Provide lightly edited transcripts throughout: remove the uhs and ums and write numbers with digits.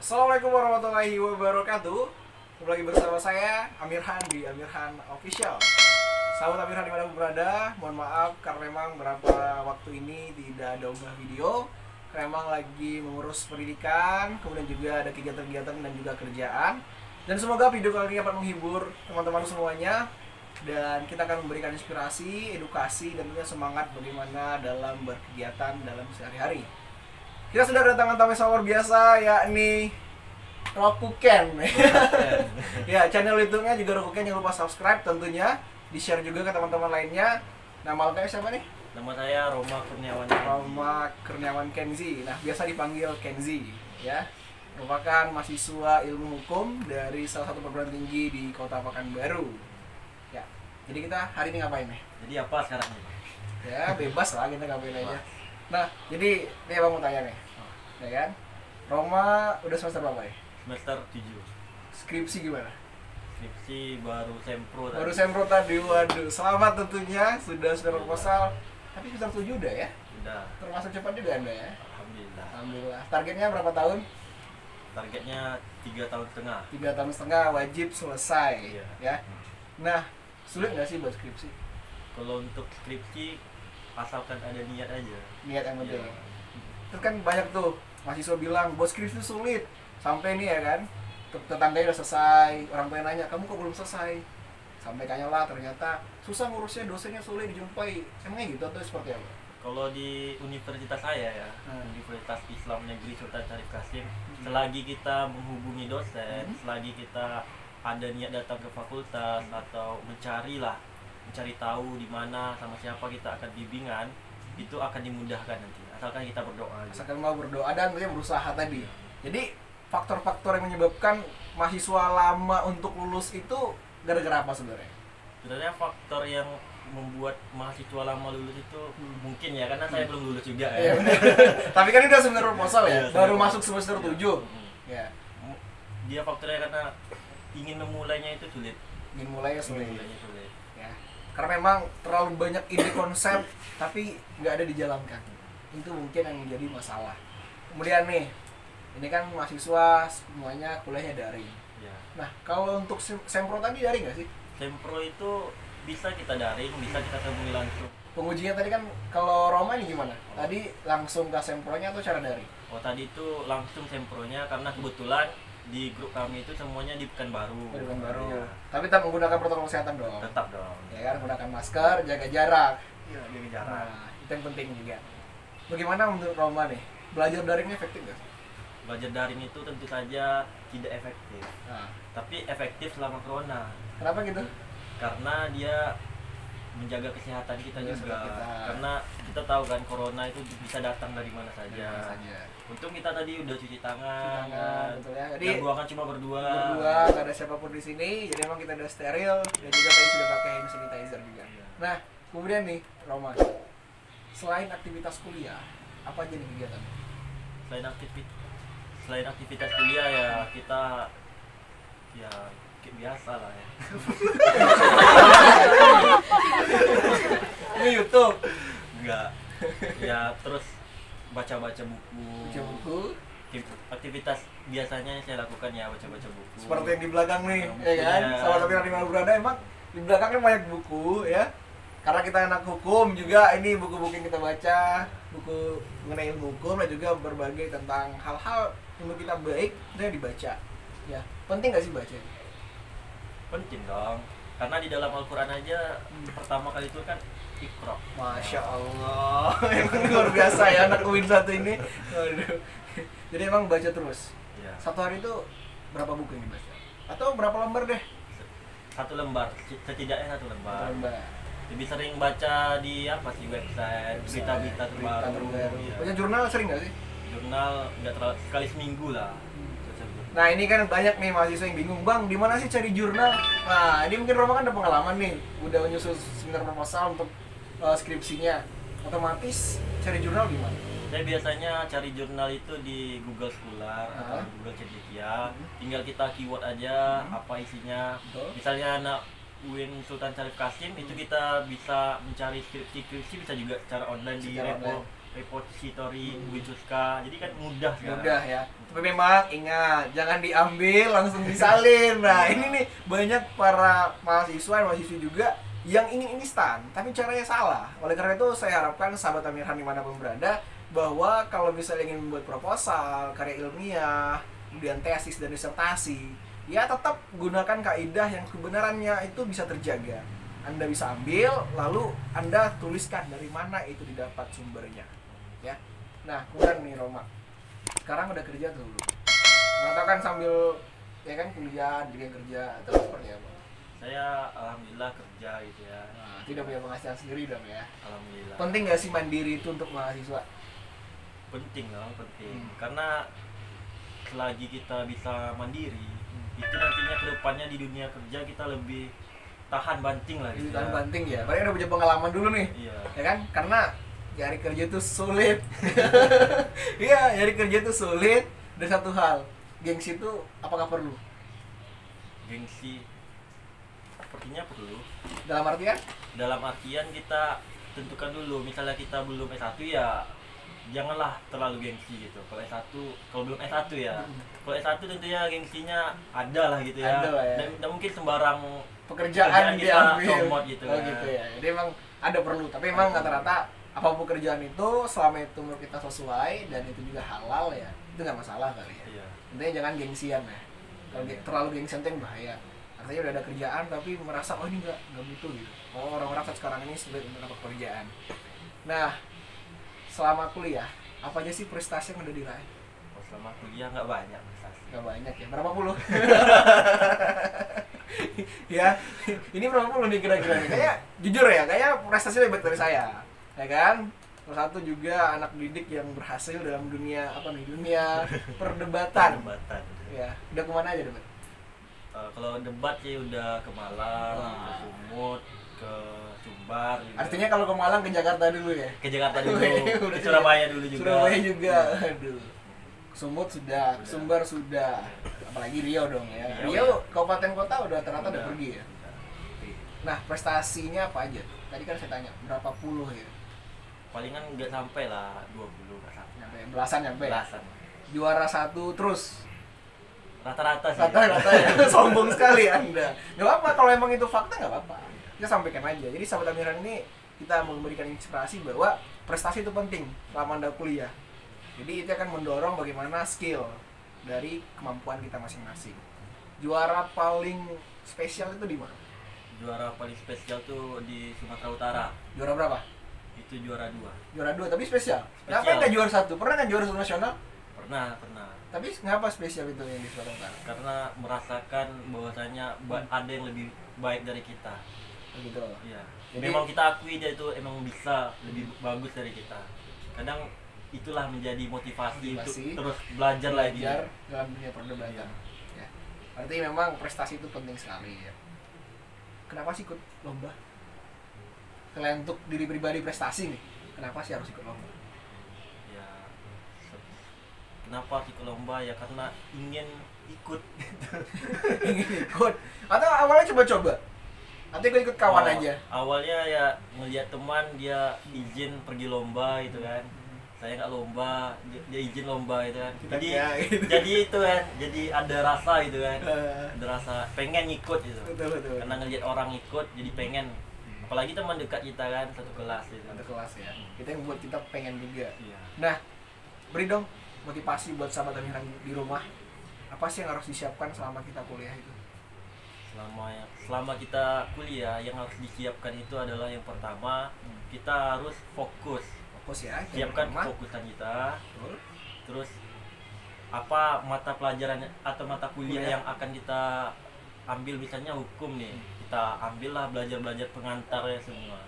Assalamualaikum warahmatullahi wabarakatuh. Kembali lagi bersama saya Amirhan di Amirhan Official. Sahabat Amirhan dimanapun berada, mohon maaf karena memang beberapa waktu ini tidak ada unggah video. Karena memang lagi mengurus pendidikan, kemudian juga ada kegiatan-kegiatan dan juga kerjaan. Dan semoga video kali ini dapat menghibur teman-teman semuanya. Dan kita akan memberikan inspirasi, edukasi, dan tentunya semangat bagaimana dalam berkegiatan dalam sehari-hari. Kita sudah kedatangan tamu yang luar biasa, yakni Rokuken. Ya, channel YouTube-nya juga Rokuken, jangan lupa subscribe tentunya, di-share juga ke teman-teman lainnya. Nama lengkapnya siapa nih? Nama saya Roma Kurniawan. Roma Kurniawan Kenzi. Nah, biasa dipanggil Kenzi, ya. Merupakan mahasiswa ilmu hukum dari salah satu perguruan tinggi di Kota Pekanbaru. Ya. Jadi kita hari ini ngapain nih? Jadi apa sekarang nih? Ya, bebas lah kita ngapain aja. Nah, jadi ini abang mau tanya nih, ya kan? Roma udah semester berapa ya? Semester 7. Skripsi gimana? Skripsi baru sempro Baru sempro tadi, waduh. Selamat tentunya, sudah proposal. Tapi semester 7 udah ya? Udah. Termasuk cepat juga Anda ya? Alhamdulillah. Alhamdulillah. Targetnya berapa tahun? Targetnya 3 tahun setengah. 3 tahun setengah wajib selesai, Iya. ya. Nah, sulit nggak sih buat skripsi? Kalau untuk skripsi asalkan ada niat aja. Niat yang penting. Iya. Terus kan banyak tuh mahasiswa bilang buat skripsi sulit. Sampai nih ya kan, tetangganya udah selesai, orang tua nanya, kamu kok belum selesai? Sampai lah ternyata susah ngurusnya, dosennya sulit dijumpai. Emangnya gitu atau seperti apa? Kalau di universitas saya ya, Universitas Islam Negeri Sultan Syarif Qasim, selagi kita menghubungi dosen, selagi kita ada niat datang ke fakultas atau mencari tahu di mana sama siapa kita akan bimbingan, itu akan dimudahkan nanti asalkan kita berdoa. Asalkan mau berdoa dan tentunya berusaha tadi. Jadi faktor-faktor yang menyebabkan mahasiswa lama untuk lulus itu gara-gara apa sebenarnya? Sebenarnya faktor yang membuat mahasiswa lama lulus itu mungkin ya karena saya belum lulus juga ya. Tapi kan ini udah semester proposal ya, Iya, baru semester masuk semester 7. Ya. Dia faktornya karena ingin memulainya itu sulit. Ingin mulai ya sulit. Memulainya sulit. Ya. Karena memang terlalu banyak ide konsep tapi nggak ada dijalankan. Itu mungkin yang menjadi masalah. Kemudian nih, ini kan mahasiswa semuanya kuliahnya daring. Ya. Nah, kalau untuk sempro tadi daring nggak sih? Sempro itu bisa kita daring, bisa kita temui langsung. Pengujinya tadi kan kalau Roma ini gimana? Tadi langsung ke sempronya atau cara daring? Oh tadi itu langsung sempronya karena kebetulan di grup kami itu semuanya di Pekanbaru. Di Pekanbaru. Ya, Tapi tetap menggunakan protokol kesehatan dong. tetap dong. Ya kan, menggunakan masker, jaga jarak. Iya, jaga jarak. Nah, itu yang penting juga. Bagaimana menurut Roma nih? Belajar daringnya efektif nggak? Belajar daring itu tentu saja tidak efektif. Nah, Tapi efektif selama corona. kenapa gitu? Karena dia menjaga kesehatan kita Menjaga juga. kesehatan kita. Karena kita tahu kan corona itu bisa datang dari mana saja. Mana saja. Untung kita tadi udah cuci tangan. Betul ya. Jadi Dan buangan cuma berdua. nggak ada siapapun di sini. Jadi emang kita udah steril dan juga tadi sudah pakai hand sanitizer juga. Nah, kemudian nih Roma, selain aktivitas kuliah, apa aja nih kegiatan? Selain aktivitas kuliah ya kita ya kayak biasa lah ya. Ini YouTube. Enggak. Ya terus baca-baca buku. Baca buku. Aktivitas biasanya yang saya lakukan ya baca-baca buku. Seperti yang di belakang nih, Buku, ya kan? ya. Sama tapi di mana berada emang di belakangnya banyak buku ya. Karena kita anak hukum juga, ini buku-buku yang kita baca, buku mengenai ilmu hukum dan juga berbagai tentang hal-hal yang menurut kita baik dan dibaca. Ya, penting nggak sih baca? Penting dong. Karena di dalam Al-Qur'an aja pertama kali itu kan Iqra. Masya Allah, emang luar biasa ya anak UIN satu ini. Waduh. Jadi emang baca terus. Ya. Satu hari itu berapa buku yang dibaca? Atau berapa lembar deh? Satu lembar, setidaknya satu lembar. Lembar. Lebih sering baca di apa sih website, berita-berita terbaru. Ya. Baca jurnal sering nggak sih? Jurnal nggak terlalu sekali seminggu lah. Baca jurnal. Nah ini kan banyak nih mahasiswa yang bingung, bang di mana sih cari jurnal? Nah ini mungkin Roma kan ada pengalaman nih, udah menyusun seminar proposal untuk skripsinya. Otomatis cari jurnal di mana? Saya biasanya cari jurnal itu di Google Scholar atau Google Cendekia. Tinggal kita keyword aja apa isinya. Betul. Misalnya anak UIN Sultan Syarif Qasim itu kita bisa mencari skripsi bisa juga secara online di Secara repo online. repository Wisuska, jadi kan mudah sekarang. Mudah ya. Tapi memang ingat, jangan diambil langsung disalin. Nah, ini nih banyak para mahasiswa dan mahasiswi juga yang ingin instan, tapi caranya salah. Oleh karena itu saya harapkan sahabat Amirhan dimanapun berada, bahwa kalau misalnya ingin membuat proposal, karya ilmiah, kemudian tesis dan disertasi, ya tetap gunakan kaidah yang kebenarannya itu bisa terjaga. Anda bisa ambil, lalu Anda tuliskan dari mana itu didapat sumbernya. Ya. Nah, kemudian nih Roma, sekarang udah kerja tuh dulu. Mengatakan sambil ya kan kuliah, juga kerja atau seperti apa? Saya alhamdulillah kerja gitu ya. Nah, tidak punya penghasilan sendiri dong ya. Alhamdulillah. Penting nggak sih mandiri itu untuk mahasiswa? Penting dong, penting. Karena selagi kita bisa mandiri, itu nantinya kedepannya di dunia kerja kita lebih tahan banting lah gitu. Tahan banting ya. Padahal udah punya pengalaman dulu nih. Iya. Ya kan? Karena cari kerja itu sulit. Iya, cari kerja itu sulit. Dan satu hal, gengsi itu apakah perlu? Gengsi sepertinya perlu. Dalam artian? Dalam artian kita tentukan dulu, misalnya kita belum S1 ya janganlah terlalu gengsi gitu. Kalau S1, kalau belum S1 ya. Kalau S1 tentunya gengsinya ada lah gitu ya. Ada lah ya. Dan mungkin sembarang pekerjaan kita diambil. comot gitu Oh kan. gitu ya. Jadi emang ada perlu, tapi emang rata-rata apapun pekerjaan itu selama itu menurut kita sesuai dan itu juga halal ya, itu nggak masalah kali ya. Iya. Intinya jangan gengsian ya. Kalau terlalu gengsian itu yang bahaya. Artinya udah ada kerjaan tapi merasa oh ini nggak butuh gitu. Oh orang-orang sekarang ini sulit untuk dapat pekerjaan. Nah, selama kuliah apa aja sih prestasi yang udah diraih? Oh, selama kuliah nggak banyak prestasi. Nggak banyak ya. Berapa puluh? Ya, ini berapa puluh nih kira-kira nih? Kayak jujur ya, kayak prestasi lebih baik dari saya, ya kan? Salah satu juga anak didik yang berhasil dalam dunia apa nih? Dunia perdebatan. Perdebatan. Ya, udah kemana aja debat? Kalau debat sih udah ke Malang, ke Sumut, ke Sumbar juga. Artinya kalau ke Malang ke Jakarta dulu ya? Ke Jakarta dulu, Udah ke Surabaya dulu juga. Surabaya juga, aduh. Sumut sudah, Sumbar sudah, apalagi Riau dong ya. Riau kabupaten kota udah ternyata udah pergi ya. Nah prestasinya apa aja? Tadi kan saya tanya berapa puluh ya? Palingan nggak sampai lah 20 nggak sampai. Nyampe belasan nyampe. Belasan. Juara 1 terus. Rata-rata sih. Rata-rata ya. Sombong sekali Anda. Gak apa-apa kalau emang itu fakta nggak apa-apa. Kita sampaikan aja. Jadi sahabat Amirhan ini kita memberikan inspirasi bahwa prestasi itu penting selama Anda kuliah. Jadi itu akan mendorong bagaimana skill dari kemampuan kita masing-masing. Juara paling spesial itu di mana? Juara paling spesial tuh di Sumatera Utara. Juara berapa? Itu juara 2. Juara 2 tapi spesial. Kenapa nggak juara 1? Pernah kan juara 1 nasional? Pernah. Tapi kenapa spesial itu yang di Sumatera Utara? Karena merasakan bahwasanya ada yang lebih baik dari kita. Begitu. Iya. Jadi, memang kita akui dia itu emang bisa lebih bagus dari kita. Kadang itulah menjadi motivasi untuk terus belajar lagi dalam dunia perdebatan. Ya. Berarti memang prestasi itu penting sekali ya. Kenapa sih ikut lomba? Selain untuk diri pribadi prestasi nih, kenapa sih harus ikut lomba? Ya, kenapa ikut lomba ya karena ingin ikut. Ingin ikut? Atau awalnya coba-coba? Atau ikut kawan aja? Awalnya ya ngeliat teman dia izin pergi lomba gitu kan. Saya nggak lomba, dia izin lomba gitu kan. Jadi itu kan, jadi ada rasa gitu kan. Ada rasa pengen ikut gitu. Betul. Karena ngeliat orang ikut jadi pengen. Apalagi teman dekat kita kan, satu kelas gitu. Satu kelas ya. Kita yang buat kita pengen juga. Iya. Nah, beri dong motivasi buat sahabat Amirhan di rumah. Apa sih yang harus disiapkan selama kita kuliah itu? Selama kita kuliah yang harus disiapkan itu adalah yang pertama kita harus fokus ya, siapkan fokusan kita. Terus apa mata pelajaran atau mata kuliah yang akan kita ambil, misalnya hukum nih, kita ambillah belajar pengantar ya semua.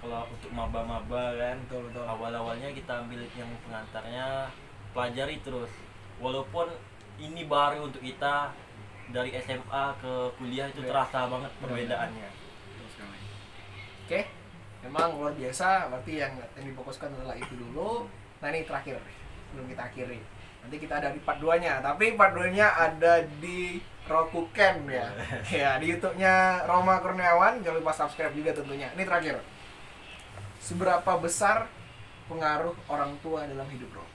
Kalau untuk maba-maba kan, betul. awal-awalnya kita ambil yang pengantarnya, pelajari terus. Walaupun ini baru untuk kita, dari SMA ke kuliah itu terasa banget perbedaannya. Oke. Memang luar biasa, berarti yang difokuskan adalah itu dulu. Nah ini terakhir, sebelum kita akhiri. Nanti kita ada di part 2-nya, tapi part 2-nya ada di Rokuken ya. Ya, di YouTube-nya Roma Kurniawan, jangan lupa subscribe juga tentunya. Ini terakhir. Seberapa besar pengaruh orang tua dalam hidup bro?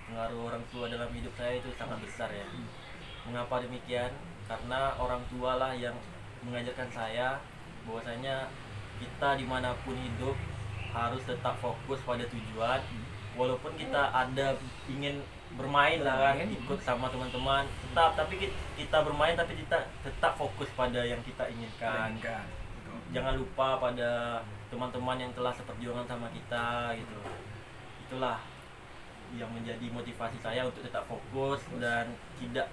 Pengaruh orang tua dalam hidup saya itu sangat besar ya. Mengapa demikian? Karena orang tua lah yang mengajarkan saya bahwasanya kita dimanapun hidup harus tetap fokus pada tujuan. Walaupun kita ada ingin bermain lah kan, ikut sama teman-teman, tapi kita bermain tapi kita tetap fokus pada yang kita inginkan. Jangan lupa pada teman-teman yang telah seperjuangan sama kita gitu. Itulah yang menjadi motivasi saya untuk tetap fokus dan tidak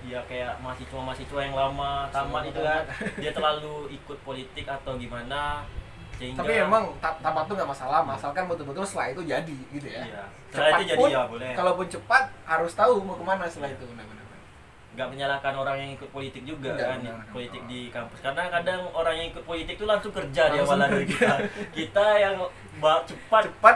ya kayak mahasiswa yang lama tamat itu kan dia terlalu ikut politik atau gimana. Sehingga, tapi emang tamat tuh nggak masalah, asalkan betul-betul setelah itu jadi gitu ya. Iya. Setelah itu jadi ya boleh. Kalaupun cepat harus tahu mau kemana setelah itu, benar-benar. Nggak menyalahkan orang yang ikut politik juga enggak, kan, politik di kampus. Karena kadang orang yang ikut politik itu langsung kerja dia langsung malah dari kita yang cepat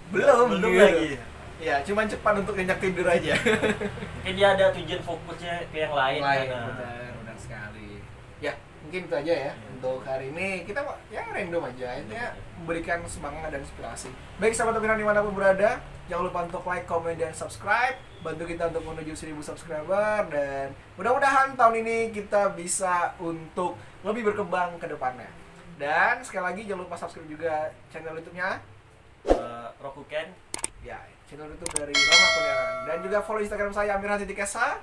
belum gitu. lagi. Ya, cuman cepat untuk nyenyak tidur aja. Mungkin dia ada tujuan fokusnya ke yang lain. Benar sekali. Ya, mungkin itu aja ya. Untuk hari ini kita ya random aja, intinya memberikan semangat dan inspirasi. Baik sahabat Amiran dimanapun berada, jangan lupa untuk like, comment, dan subscribe. Bantu kita untuk menuju 1000 subscriber. Dan mudah-mudahan tahun ini kita bisa untuk lebih berkembang ke depannya. Dan sekali lagi jangan lupa subscribe juga channel YouTube-nya Rokuken. Ya, channel YouTube dari Roma Kuliaran. Dan juga follow Instagram saya Amirhan_Esa.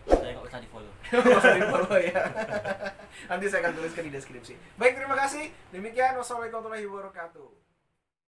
Saya nggak usah di follow. Nggak usah di follow ya. Nanti saya akan tuliskan di deskripsi. Baik, terima kasih. Demikian, wassalamualaikum warahmatullahi wabarakatuh.